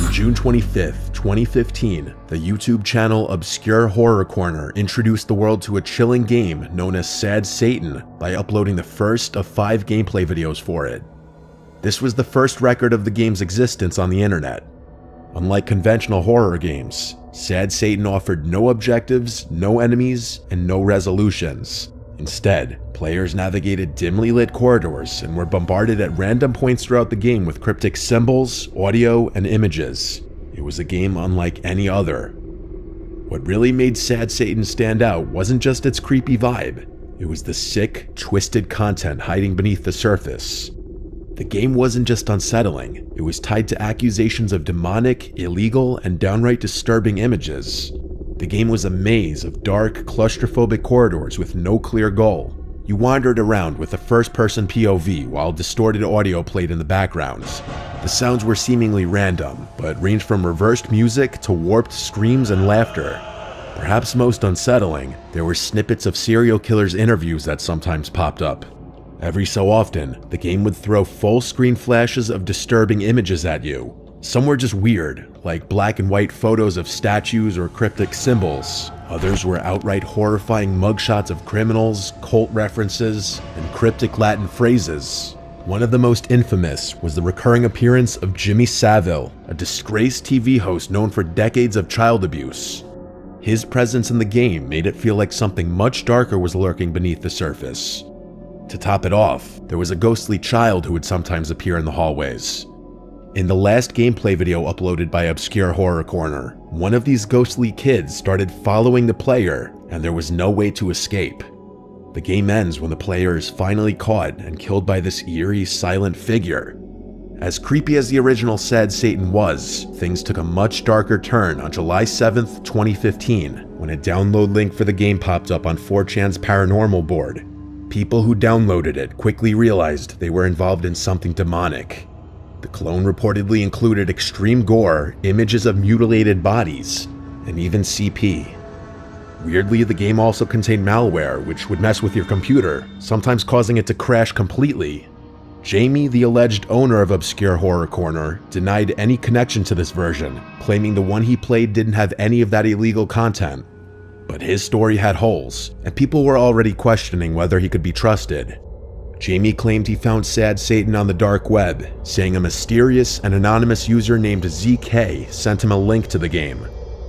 On June 25th, 2015, the YouTube channel Obscure Horror Corner introduced the world to a chilling game known as Sad Satan by uploading the first of 5 gameplay videos for it. This was the first record of the game's existence on the internet. Unlike conventional horror games, Sad Satan offered no objectives, no enemies, and no resolutions. Instead, players navigated dimly lit corridors and were bombarded at random points throughout the game with cryptic symbols, audio, and images. It was a game unlike any other. What really made Sad Satan stand out wasn't just its creepy vibe, it was the sick, twisted content hiding beneath the surface. The game wasn't just unsettling, it was tied to accusations of demonic, illegal, and downright disturbing images. The game was a maze of dark, claustrophobic corridors with no clear goal. You wandered around with a first-person POV while distorted audio played in the background. The sounds were seemingly random, but ranged from reversed music to warped screams and laughter. Perhaps most unsettling, there were snippets of serial killers' interviews that sometimes popped up. Every so often, the game would throw full-screen flashes of disturbing images at you. Some were just weird, like black and white photos of statues or cryptic symbols. Others were outright horrifying mugshots of criminals, cult references, and cryptic Latin phrases. One of the most infamous was the recurring appearance of Jimmy Savile, a disgraced TV host known for decades of child abuse. His presence in the game made it feel like something much darker was lurking beneath the surface. To top it off, there was a ghostly child who would sometimes appear in the hallways. In the last gameplay video uploaded by Obscure Horror Corner, one of these ghostly kids started following the player, and there was no way to escape. The game ends when the player is finally caught and killed by this eerie, silent figure. As creepy as the original Sad Satan was, things took a much darker turn on July 7th, 2015, when a download link for the game popped up on 4chan's paranormal board. People who downloaded it quickly realized they were involved in something demonic. The clone reportedly included extreme gore, images of mutilated bodies, and even CP. Weirdly, the game also contained malware, which would mess with your computer, sometimes causing it to crash completely. Jamie, the alleged owner of Obscure Horror Corner, denied any connection to this version, claiming the one he played didn't have any of that illegal content. But his story had holes, and people were already questioning whether he could be trusted. Jamie claimed he found Sad Satan on the dark web, saying a mysterious and anonymous user named ZK sent him a link to the game.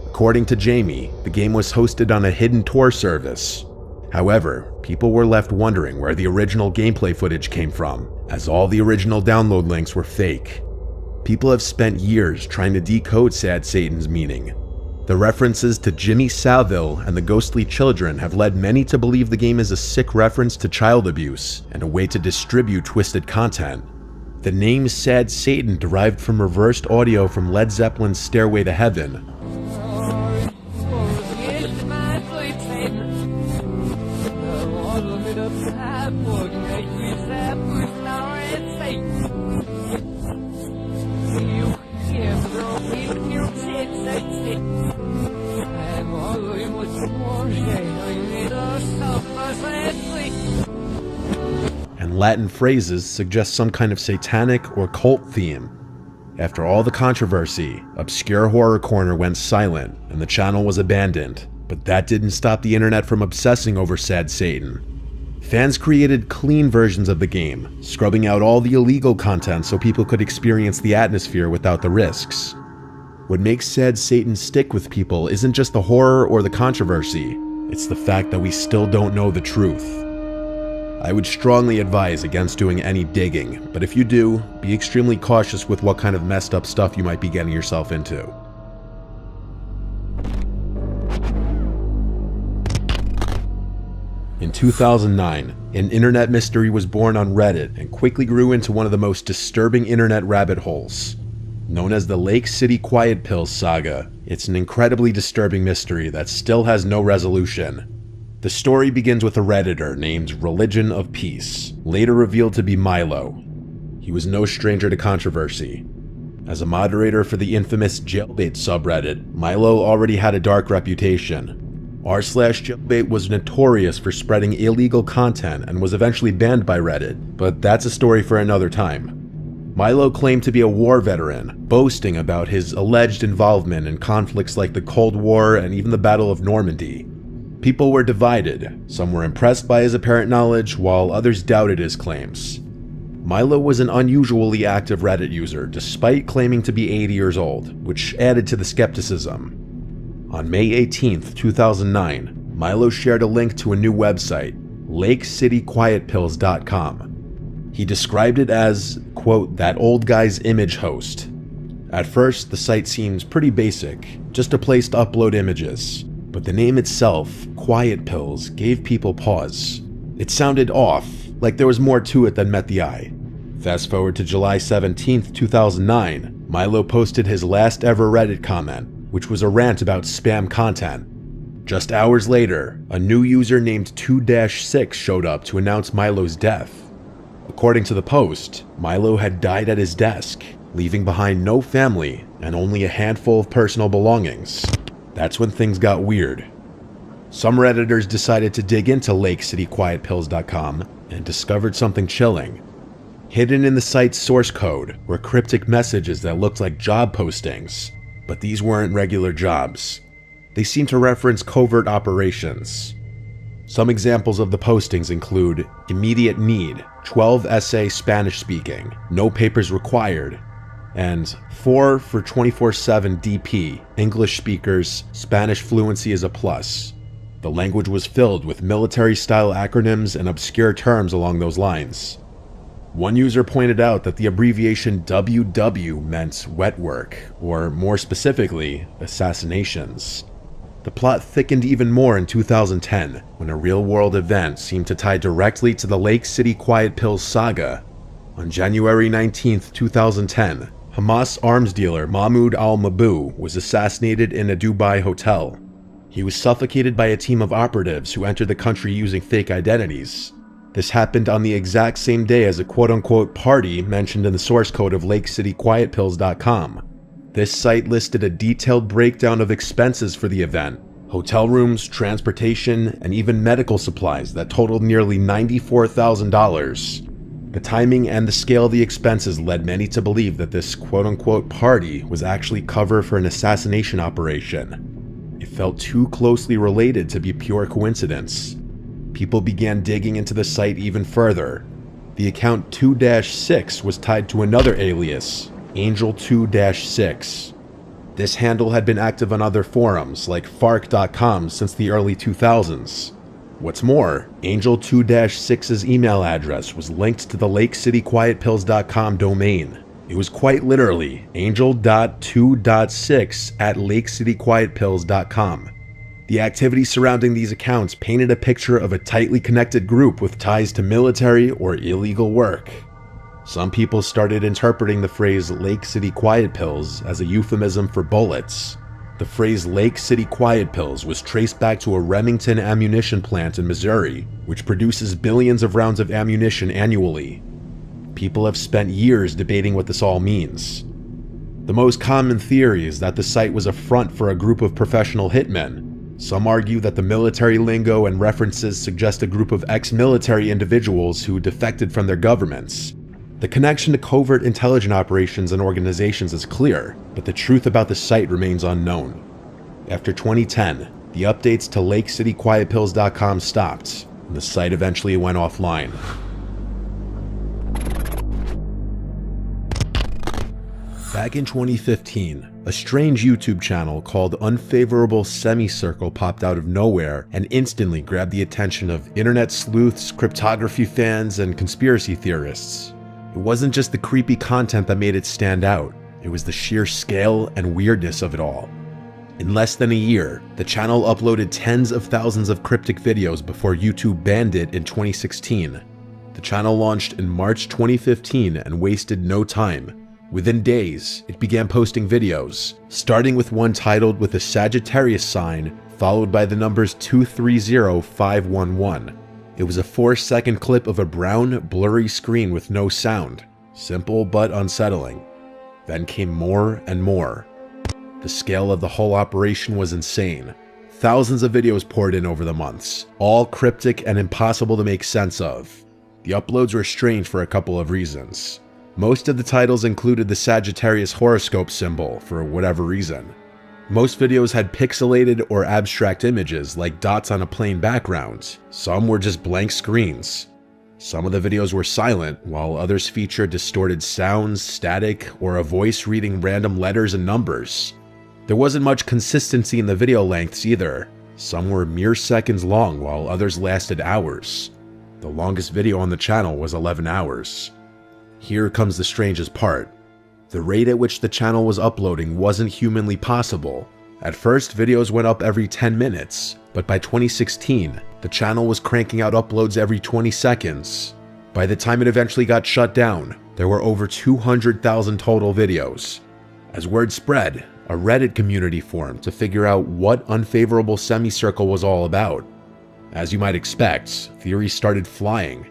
According to Jamie, the game was hosted on a hidden Tor service. However, people were left wondering where the original gameplay footage came from, as all the original download links were fake. People have spent years trying to decode Sad Satan's meaning. The references to Jimmy Savile and the ghostly children have led many to believe the game is a sick reference to child abuse and a way to distribute twisted content. The name Sad Satan derived from reversed audio from Led Zeppelin's Stairway to Heaven. And Latin phrases suggest some kind of satanic or cult theme. After all the controversy, Obscure Horror Corner went silent and the channel was abandoned, but that didn't stop the internet from obsessing over Sad Satan. Fans created clean versions of the game, scrubbing out all the illegal content so people could experience the atmosphere without the risks. What makes Sad Satan stick with people isn't just the horror or the controversy, it's the fact that we still don't know the truth. I would strongly advise against doing any digging, but if you do, be extremely cautious with what kind of messed up stuff you might be getting yourself into. In 2009, an internet mystery was born on Reddit and quickly grew into one of the most disturbing internet rabbit holes. Known as the Lake City Quiet Pills saga, it's an incredibly disturbing mystery that still has no resolution. The story begins with a Redditor named Religion of Peace, later revealed to be Milo. He was no stranger to controversy. As a moderator for the infamous Jailbait subreddit, Milo already had a dark reputation. r/Jailbait was notorious for spreading illegal content and was eventually banned by Reddit, but that's a story for another time. Milo claimed to be a war veteran, boasting about his alleged involvement in conflicts like the Cold War and even the Battle of Normandy. People were divided. Some were impressed by his apparent knowledge, while others doubted his claims. Milo was an unusually active Reddit user, despite claiming to be 80 years old, which added to the skepticism. On May 18, 2009, Milo shared a link to a new website, LakeCityQuietPills.com. He described it as, quote, that old guy's image host. At first, the site seems pretty basic, just a place to upload images. But the name itself, Quiet Pills, gave people pause. It sounded off, like there was more to it than met the eye. Fast forward to July 17, 2009, Milo posted his last ever Reddit comment, which was a rant about spam content. Just hours later, a new user named 2-6 showed up to announce Milo's death. According to the post, Milo had died at his desk, leaving behind no family and only a handful of personal belongings. That's when things got weird. Some Redditors decided to dig into LakeCityQuietPills.com and discovered something chilling. Hidden in the site's source code were cryptic messages that looked like job postings, but these weren't regular jobs. They seemed to reference covert operations. Some examples of the postings include immediate need, 12 essay Spanish speaking, no papers required, and 4 for 24/7 DP, English speakers, Spanish fluency is a plus. The language was filled with military-style acronyms and obscure terms along those lines. One user pointed out that the abbreviation WW meant wet work, or more specifically, assassinations. The plot thickened even more in 2010, when a real-world event seemed to tie directly to the Lake City Quiet Pills saga. On January 19, 2010, Hamas arms dealer Mahmoud al-Mabou was assassinated in a Dubai hotel. He was suffocated by a team of operatives who entered the country using fake identities. This happened on the exact same day as a quote-unquote party mentioned in the source code of LakeCityQuietPills.com. This site listed a detailed breakdown of expenses for the event, hotel rooms, transportation, and even medical supplies that totaled nearly $94,000. The timing and the scale of the expenses led many to believe that this quote-unquote party was actually cover for an assassination operation. It felt too closely related to be pure coincidence. People began digging into the site even further. The account 2-6 was tied to another alias, Angel 2-6. This handle had been active on other forums like Fark.com since the early 2000s. What's more, Angel 2-6's email address was linked to the LakeCityQuietPills.com domain. It was quite literally angel.2.6@LakeCityQuietPills.com. The activity surrounding these accounts painted a picture of a tightly connected group with ties to military or illegal work. Some people started interpreting the phrase Lake City Quiet Pills as a euphemism for bullets. The phrase Lake City Quiet Pills was traced back to a Remington ammunition plant in Missouri, which produces billions of rounds of ammunition annually. People have spent years debating what this all means. The most common theory is that the site was a front for a group of professional hitmen. Some argue that the military lingo and references suggest a group of ex-military individuals who defected from their governments. The connection to covert intelligence operations and organizations is clear, but the truth about the site remains unknown. After 2010, the updates to LakeCityQuietPills.com stopped, and the site eventually went offline. Back in 2015, a strange YouTube channel called Unfavorable Semicircle popped out of nowhere and instantly grabbed the attention of internet sleuths, cryptography fans, and conspiracy theorists. It wasn't just the creepy content that made it stand out, it was the sheer scale and weirdness of it all. In less than a year, the channel uploaded tens of thousands of cryptic videos before YouTube banned it in 2016. The channel launched in March 2015 and wasted no time. Within days, it began posting videos, starting with one titled with a Sagittarius sign, followed by the numbers 230511. It was a 4-second clip of a brown, blurry screen with no sound. Simple but unsettling. Then came more and more. The scale of the whole operation was insane. Thousands of videos poured in over the months, all cryptic and impossible to make sense of. The uploads were strange for a couple of reasons. Most of the titles included the Sagittarius horoscope symbol for whatever reason. Most videos had pixelated or abstract images like dots on a plain background. Some were just blank screens. Some of the videos were silent, while others featured distorted sounds, static, or a voice reading random letters and numbers. There wasn't much consistency in the video lengths either. Some were mere seconds long, while others lasted hours. The longest video on the channel was 11 hours. Here comes the strangest part. The rate at which the channel was uploading wasn't humanly possible. At first, videos went up every 10 minutes, but by 2016, the channel was cranking out uploads every 20 seconds. By the time it eventually got shut down, there were over 200,000 total videos. As word spread, a Reddit community formed to figure out what unfavorable semicircle was all about. As you might expect, theories started flying.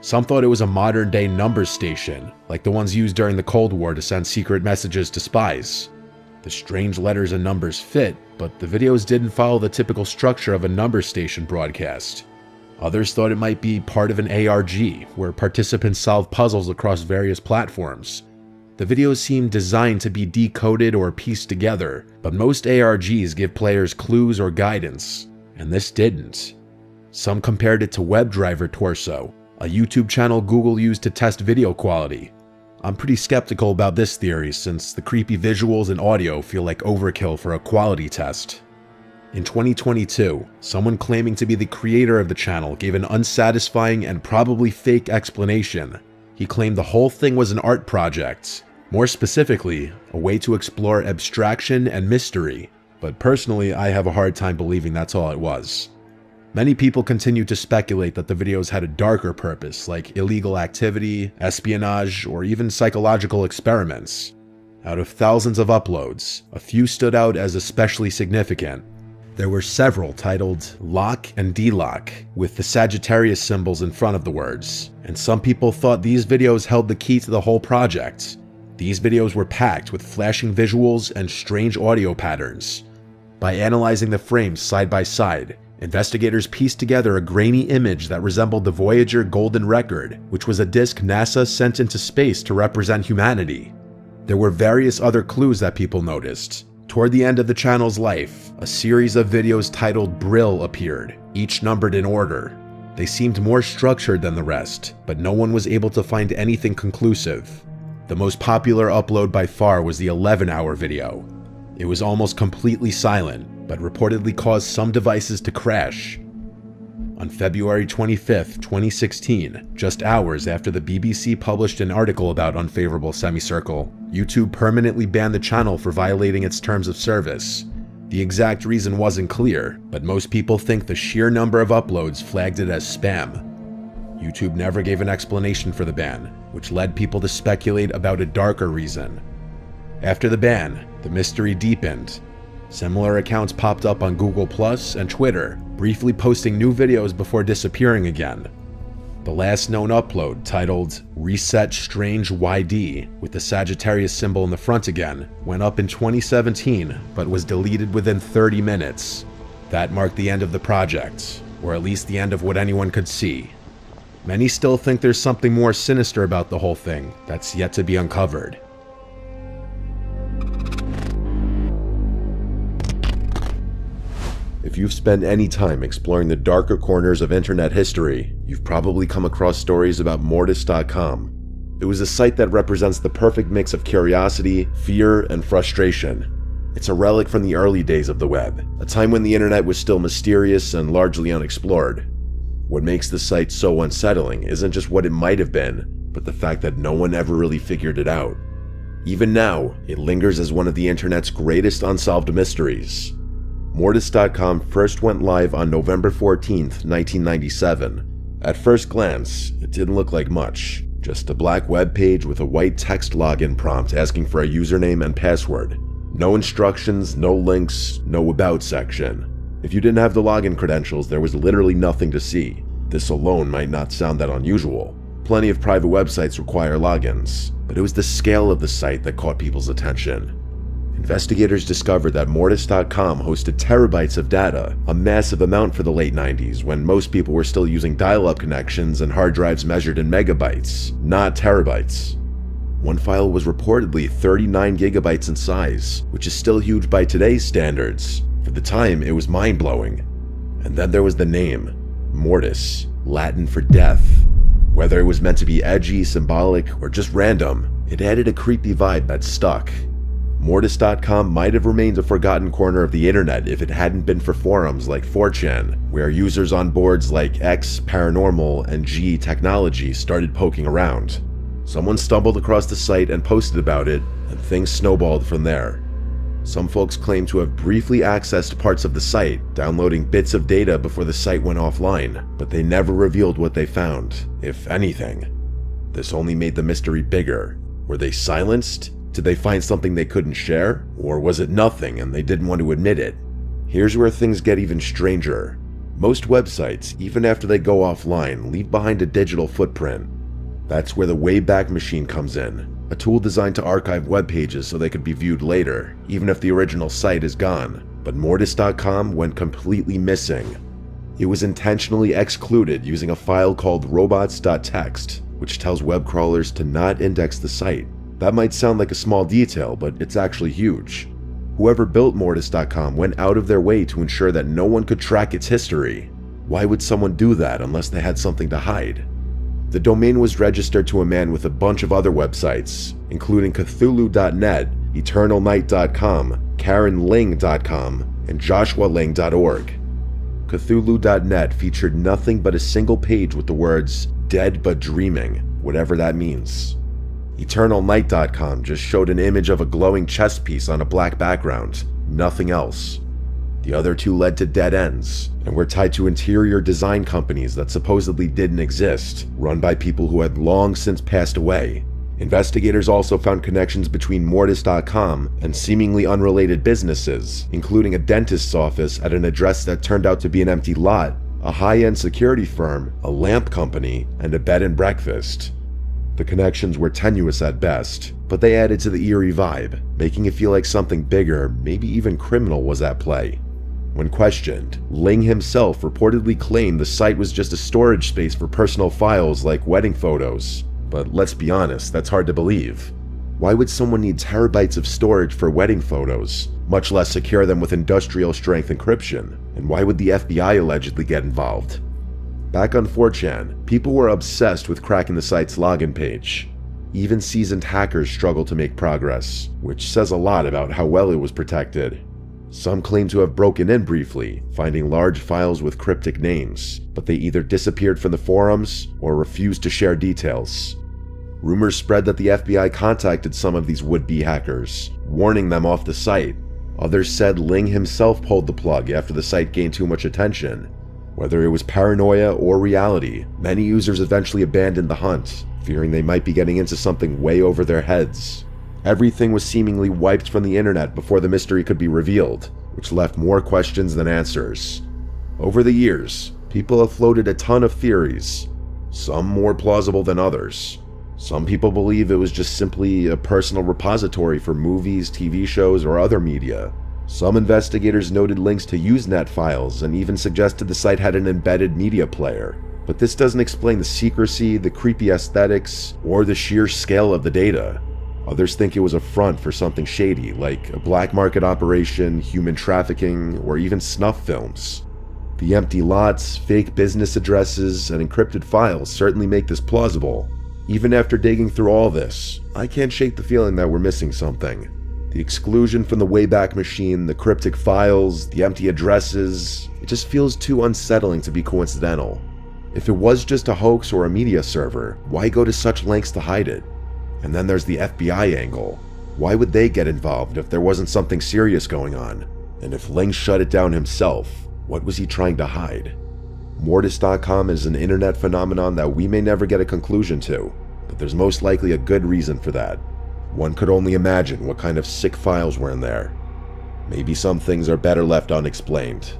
Some thought it was a modern-day numbers station, like the ones used during the Cold War to send secret messages to spies. The strange letters and numbers fit, but the videos didn't follow the typical structure of a numbers station broadcast. Others thought it might be part of an ARG, where participants solved puzzles across various platforms. The videos seemed designed to be decoded or pieced together, but most ARGs give players clues or guidance, and this didn't. Some compared it to WebDriver Torso, a YouTube channel Google used to test video quality. I'm pretty skeptical about this theory since the creepy visuals and audio feel like overkill for a quality test. In 2022, someone claiming to be the creator of the channel gave an unsatisfying and probably fake explanation. He claimed the whole thing was an art project, more specifically, a way to explore abstraction and mystery, but personally I have a hard time believing that's all it was. Many people continue to speculate that the videos had a darker purpose, like illegal activity, espionage, or even psychological experiments. Out of thousands of uploads, a few stood out as especially significant. There were several titled Lock and Delock, with the Sagittarius symbols in front of the words, and some people thought these videos held the key to the whole project. These videos were packed with flashing visuals and strange audio patterns. By analyzing the frames side by side, investigators pieced together a grainy image that resembled the Voyager Golden Record, which was a disk NASA sent into space to represent humanity. There were various other clues that people noticed. Toward the end of the channel's life, a series of videos titled Brill appeared, each numbered in order. They seemed more structured than the rest, but no one was able to find anything conclusive. The most popular upload by far was the 11-hour video. It was almost completely silent, but reportedly caused some devices to crash. On February 25, 2016, just hours after the BBC published an article about unfavorable semicircle, YouTube permanently banned the channel for violating its terms of service. The exact reason wasn't clear, but most people think the sheer number of uploads flagged it as spam. YouTube never gave an explanation for the ban, which led people to speculate about a darker reason. After the ban, the mystery deepened. Similar accounts popped up on Google Plus and Twitter, briefly posting new videos before disappearing again. The last known upload, titled Reset Strange YD, with the Sagittarius symbol in the front again, went up in 2017, but was deleted within 30 minutes. That marked the end of the project, or at least the end of what anyone could see. Many still think there's something more sinister about the whole thing that's yet to be uncovered. If you've spent any time exploring the darker corners of internet history, you've probably come across stories about Mortis.com. It was a site that represents the perfect mix of curiosity, fear, and frustration. It's a relic from the early days of the web, a time when the internet was still mysterious and largely unexplored. What makes the site so unsettling isn't just what it might have been, but the fact that no one ever really figured it out. Even now, it lingers as one of the internet's greatest unsolved mysteries. Mortis.com first went live on November 14th, 1997. At first glance, it didn't look like much. Just a black web page with a white text login prompt asking for a username and password. No instructions, no links, no about section. If you didn't have the login credentials, there was literally nothing to see. This alone might not sound that unusual. Plenty of private websites require logins, but it was the scale of the site that caught people's attention. Investigators discovered that Mortis.com hosted terabytes of data, a massive amount for the late 90s when most people were still using dial-up connections and hard drives measured in megabytes, not terabytes. One file was reportedly 39 gigabytes in size, which is still huge by today's standards. For the time, it was mind-blowing. And then there was the name, Mortis, Latin for death. Whether it was meant to be edgy, symbolic, or just random, it added a creepy vibe that stuck. Mortis.com might have remained a forgotten corner of the internet if it hadn't been for forums like 4chan, where users on boards like X, Paranormal, and G Technology started poking around. Someone stumbled across the site and posted about it, and things snowballed from there. Some folks claim to have briefly accessed parts of the site, downloading bits of data before the site went offline, but they never revealed what they found, if anything. This only made the mystery bigger. Were they silenced? Did they find something they couldn't share? Or was it nothing and they didn't want to admit it? Here's where things get even stranger. Most websites, even after they go offline, leave behind a digital footprint. That's where the Wayback Machine comes in, a tool designed to archive web pages so they could be viewed later, even if the original site is gone. But Mortis.com went completely missing. It was intentionally excluded using a file called robots.txt, which tells web crawlers to not index the site. That might sound like a small detail, but it's actually huge. Whoever built Mortis.com went out of their way to ensure that no one could track its history. Why would someone do that unless they had something to hide? The domain was registered to a man with a bunch of other websites, including Cthulhu.net, EternalNight.com, KarenLing.com, and JoshuaLing.org. Cthulhu.net featured nothing but a single page with the words, "dead but dreaming," whatever that means. EternalNight.com just showed an image of a glowing chess piece on a black background, nothing else. The other two led to dead ends, and were tied to interior design companies that supposedly didn't exist, run by people who had long since passed away. Investigators also found connections between Mortis.com and seemingly unrelated businesses, including a dentist's office at an address that turned out to be an empty lot, a high-end security firm, a lamp company, and a bed and breakfast. The connections were tenuous at best, but they added to the eerie vibe, making it feel like something bigger, maybe even criminal, was at play. When questioned, Ling himself reportedly claimed the site was just a storage space for personal files like wedding photos. But let's be honest, that's hard to believe. Why would someone need terabytes of storage for wedding photos, much less secure them with industrial-strength encryption? And why would the FBI allegedly get involved? Back on 4chan, people were obsessed with cracking the site's login page. Even seasoned hackers struggled to make progress, which says a lot about how well it was protected. Some claim to have broken in briefly, finding large files with cryptic names, but they either disappeared from the forums or refused to share details. Rumors spread that the FBI contacted some of these would-be hackers, warning them off the site. Others said Ling himself pulled the plug after the site gained too much attention. Whether it was paranoia or reality, many users eventually abandoned the hunt, fearing they might be getting into something way over their heads. Everything was seemingly wiped from the internet before the mystery could be revealed, which left more questions than answers. Over the years, people have floated a ton of theories, some more plausible than others. Some people believe it was just simply a personal repository for movies, TV shows, or other media. Some investigators noted links to Usenet files and even suggested the site had an embedded media player. But this doesn't explain the secrecy, the creepy aesthetics, or the sheer scale of the data. Others think it was a front for something shady, like a black market operation, human trafficking, or even snuff films. The empty lots, fake business addresses, and encrypted files certainly make this plausible. Even after digging through all this, I can't shake the feeling that we're missing something. The exclusion from the Wayback Machine, the cryptic files, the empty addresses, it just feels too unsettling to be coincidental. If it was just a hoax or a media server, why go to such lengths to hide it? And then there's the FBI angle. Why would they get involved if there wasn't something serious going on? And if Ling shut it down himself, what was he trying to hide? Mortis.com is an internet phenomenon that we may never get a conclusion to, but there's most likely a good reason for that. One could only imagine what kind of sick files were in there. Maybe some things are better left unexplained.